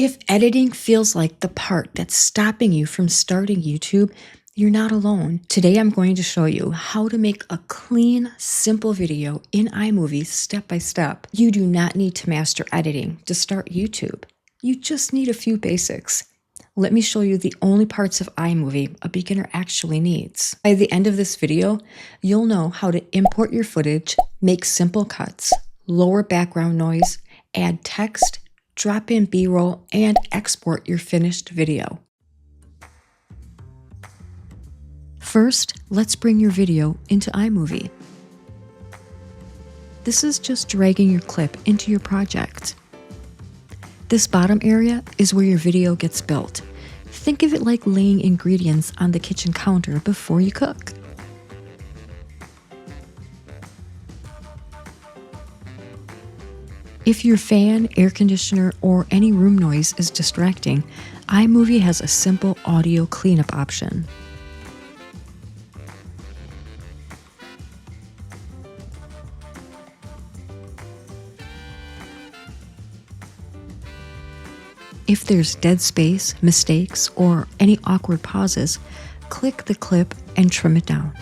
If editing feels like the part that's stopping you from starting YouTube, you're not alone. Today I'm going to show you how to make a clean, simple video in iMovie step by step. You do not need to master editing to start YouTube. You just need a few basics. Let me show you the only parts of iMovie a beginner actually needs. By the end of this video, you'll know how to import your footage, make simple cuts, lower background noise, add text, drop in B-roll, and export your finished video. First, let's bring your video into iMovie. This is just dragging your clip into your project. This bottom area is where your video gets built. Think of it like laying ingredients on the kitchen counter before you cook. If your fan, air conditioner, or any room noise is distracting, iMovie has a simple audio cleanup option. If there's dead space, mistakes, or any awkward pauses, click the clip and trim it down.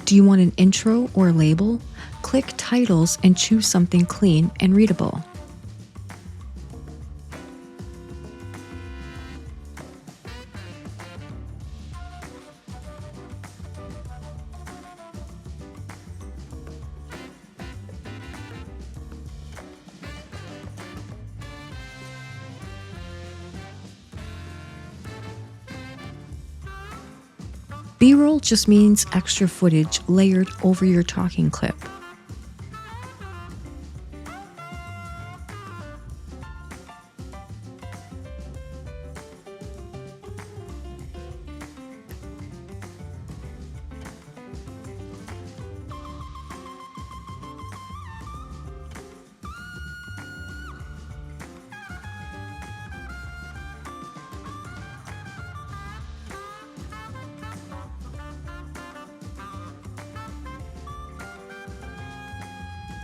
Do you want an intro or a label? Click Titles and choose something clean and readable. B-roll just means extra footage layered over your talking clip.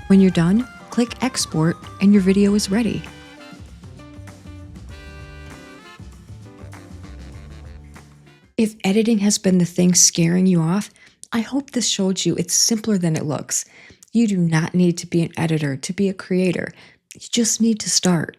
When you're done, click Export and your video is ready. If editing has been the thing scaring you off, I hope this showed you it's simpler than it looks. You do not need to be an editor to be a creator. You just need to start.